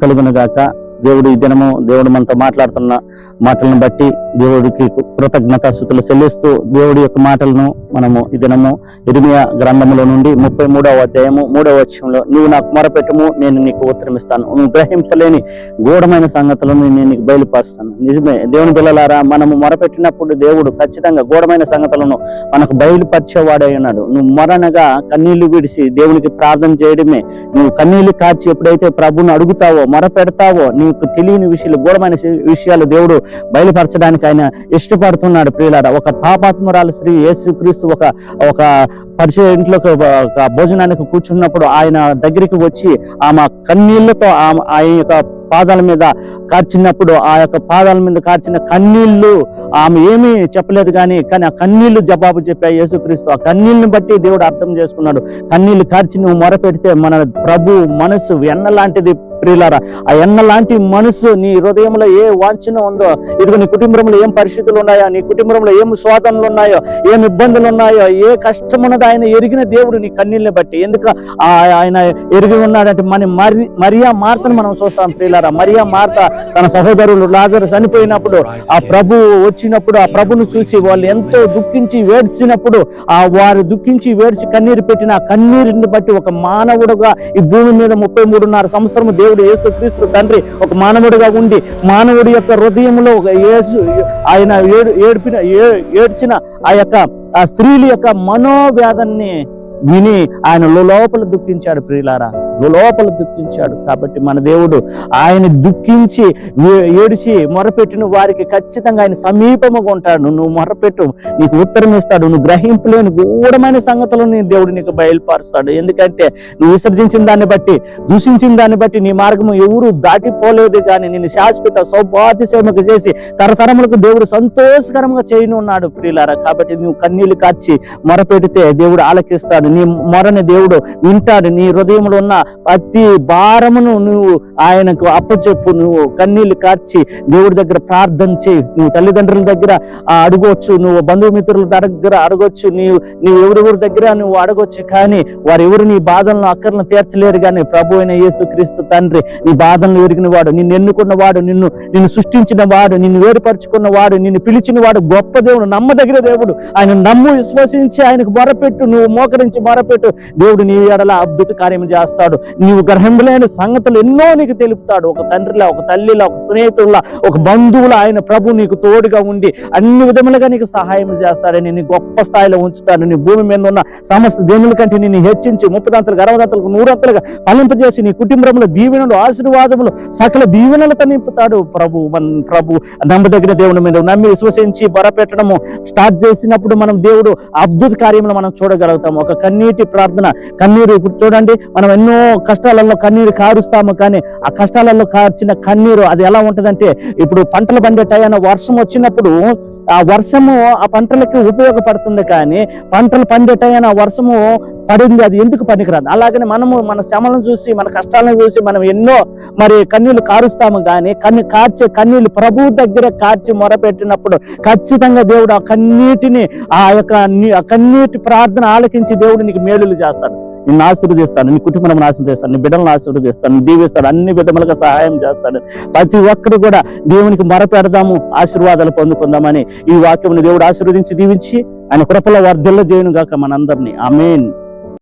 కలుగును గాక. దేవుడు ఈ దినము దేవుడు మనతో మాట్లాడుతున్న మాటలను బట్టి దేవుడికి కృతజ్ఞతాస్తుతులు చెల్లిస్తూ దేవుడి యొక్క మాటలను మనము ఈ దినము ఇర్మియా గ్రంథములో నుండి 33వ అధ్యాయము 3వ వచనంలో, నువ్వు నాకు మొరపెట్టుము, నేను నీకు ఉత్తరమిస్తాను, నువ్వు గ్రహింపలేని గూఢమైన సంగతులను నేను నీకు బయలుపరుస్తాను. నిజమే దేవుని పిల్లలారా, మనము మొరపెట్టినప్పుడు దేవుడు ఖచ్చితంగా గూఢమైన సంగతులను మనకు బయలుపరిచేవాడై ఉన్నాడు. నువ్వు మొరనగా కన్నీళ్లు విడిచి దేవునికి ప్రార్థన చేయడమే. నువ్వు కన్నీళ్లు కాచి ఎప్పుడైతే ప్రభువును అడుగుతావో, మొరపెడతావో, నీకు తెలియని విషయాలు, గూఢమైన విషయాలు దేవుడు బయలుపరచడానికి ఆయన ఇష్టపడుతున్నాడు. ప్రియులారా, ఒక పాపాత్మురాలు స్త్రీ యేసుక్రీస్తు ఒక పరిచయ ఇంట్లోకి భోజనానికి కూర్చున్నప్పుడు ఆయన దగ్గరికి వచ్చి ఆమె కన్నీళ్లతో ఆయన యొక్క పాదాల మీద కార్చినప్పుడు, ఆ యొక్క పాదాల మీద కార్చిన కన్నీళ్లు ఆమె ఏమీ చెప్పలేదు, కానీ ఆ కన్నీళ్లు జవాబు చెప్పా యేసుక్రీస్తు. ఆ కన్నీళ్ళని బట్టి దేవుడు అర్థం చేసుకున్నాడు. కన్నీళ్లు కార్చి నువ్వు మొరపెడితే మన ప్రభు మనసు వెన్న లాంటిది. ప్రియులారా, ఆ ఎన్న లాంటి మనసు నీ హృదయంలో ఏ వాంఛన ఉందో, ఇదిగో నీ కుటుంబంలో ఏం పరిస్థితులు ఉన్నాయో, నీ కుటుంబంలో ఏం శోధనలు ఉన్నాయో, ఏం ఇబ్బందులు ఉన్నాయో, ఏ కష్టం ఉన్నదో ఆయన ఎరిగిన దేవుడు నీ కన్నీళ్ళని బట్టి. ఎందుకు ఆయన ఎరిగి ఉన్నాడంటే మరియా మార్తను మనం చూస్తాం. ప్రియులారా, మరియా మార్త తన సహోదరులు లాజరు చనిపోయినప్పుడు ఆ ప్రభు వచ్చినప్పుడు, ఆ ప్రభును చూసి వాళ్ళు ఎంతో దుఃఖించి వేడ్చినప్పుడు, వారు దుఃఖించి వేడ్చి కన్నీరు పెట్టిన ఆ కన్నీరుని బట్టి ఒక మానవుడుగా ఈ భూమి మీద 33.5 సంవత్సరం దేవుడు యేసుక్రీస్తు తండ్రి ఒక మానవుడిగా ఉండి, మానవుడి యొక్క హృదయంలో ఆయన ఏడ్చిన ఆ స్త్రీల యొక్క మనోవేదన్ని విని ఆయన లోపల దుఃఖించాడు. ప్రియులారా, లోపల దుఃఖించాడు. కాబట్టి మన దేవుడు ఆయన దుఃఖించి ఏడిచి మొరపెట్టిన వారికి ఖచ్చితంగా ఆయన సమీపముగా ఉంటాడు. నువ్వు మొరపెట్టు, నీకు ఉత్తరం ఇస్తాడు. నువ్వు గ్రహింపులేని గూఢమైన సంగతులను దేవుడు నీకు బయలుపరుస్తాడు. ఎందుకంటే నువ్వు విసర్జించిన దాన్ని బట్టి, దూషించిన దాన్ని బట్టి నీ మార్గము ఎవరు దాటిపోలేదు, కానీ నేను శాశ్వత సౌభాగ్యసేమకు చేసి తరతరములకు దేవుడు సంతోషకరంగా చేయనున్నాడు. ప్రియులారా, కాబట్టి నువ్వు కన్నీళ్లు కార్చి మొరపెడితే దేవుడు ఆలకిస్తాడు. నీ మొరని దేవుడు వింటాడు. నీ హృదయంలో ఉన్న ప్రతి భారమును నువ్వు ఆయనకు అప్పచెప్పు. నువ్వు కన్నీళ్లు కార్చి దేవుడి దగ్గర ప్రార్థన చేయి. నువ్వు తల్లిదండ్రుల దగ్గర అడగొచ్చు, నువ్వు బంధుమిత్రుల దగ్గర అడగొచ్చు, నీవు ఎవరెవరి దగ్గర నువ్వు అడగొచ్చు, కానీ వారెవరు నీ బాధలను అక్కర్లను తీర్చలేరు. కానీ ప్రభు అయిన యేసుక్రీస్తు తండ్రి నీ బాధలను ఎరిగిన వాడు, నిన్ను ఎన్నుకున్న వాడు, నిన్ను సృష్టించిన వాడు, నిన్ను వేరుపరుచుకున్న వాడు, నిన్ను పిలిచిన వాడు గొప్ప దేవుడు, నమ్మదగిన దేవుడు. ఆయన నమ్ము, విశ్వసించి ఆయనకు మొరపెట్టు, నువ్వు మోకరించి మొరపెట్టు. దేవుడు నీ ఎడల అద్భుత కార్యం చేస్తాడు. నీవు గ్రహింపలేని సంగతులు ఎన్నో నీకు తెలుపుతాడు. ఒక తండ్రిలా, ఒక తల్లిలా, ఒక స్నేహితుల్లా, ఒక బంధువులా ఆయన ప్రభు నీకు తోడుగా ఉండి అన్ని విధములుగా నీకు సహాయం చేస్తాడని, నీ గొప్ప స్థాయిలో ఉంచుతాడు. నీ భూమి మీద ఉన్న సమస్త దేవుల కంటే నిన్ను హెచ్చించి 30 60 100 ఫలింపజేసి నీ కుటుంబంలో దీవెనలు, ఆశీర్వాదములు, సకల దీవెనలతో నింపుతాడు ప్రభు. నమ్మదగిన దేవుని మీద నమ్మి విశ్వసించి మొరపెట్టడము స్టార్ట్ చేసినప్పుడు మనం దేవుడు అద్భుత కార్యములు మనం చూడగలుగుతాము. ఒక కన్నీటి ప్రార్థన, కన్నీరు. ఇప్పుడు చూడండి, మనం ఎన్నో కష్టాలలో కన్నీరు కారుస్తాము, కానీ ఆ కష్టాలలో కార్చిన కన్నీరు అది ఎలా ఉంటుందంటే, ఇప్పుడు పంటలు పండే టైంలో వర్షం వచ్చినప్పుడు ఆ వర్షము ఆ పంటలకి ఉపయోగపడుతుంది, కానీ పంటలు పండే టైంలో వర్షము పడింది అది ఎందుకు పనికిరాదు. అలాగనే మనము మన శ్రమలను చూసి, మన కష్టాలను చూసి మనం ఎన్నో కన్నీళ్లు కారుస్తాము, కానీ కార్చే కన్నీళ్లు ప్రభు దగ్గర కార్చి మొరపెట్టినప్పుడు ఖచ్చితంగా దేవుడు ఆ కన్నీటిని, ఆ కన్నీటి ప్రార్థన ఆలకించి దేవుడు నీకు మేలులు చేస్తాడు. నిన్ను ఆశీర్వదిస్తాడు, నీ కుటుంబం ఆశీర్వదిస్తాడు, నీ బిడ్డలను ఆశీర్వదిస్తాడు, దీవిస్తాడు, అన్ని విధములుగా సహాయం చేస్తాడు. ప్రతి ఒక్కరు కూడా దేవునికి మొరపెడదాము, ఆశీర్వాదాలు పొందుకుందామని ఈ వాక్యమును దేవుడు ఆశీర్వదించి దీవించి ఆయన కృపలో వర్ధిల్ల చేయను గాక మనందరినీ. ఆమేన్.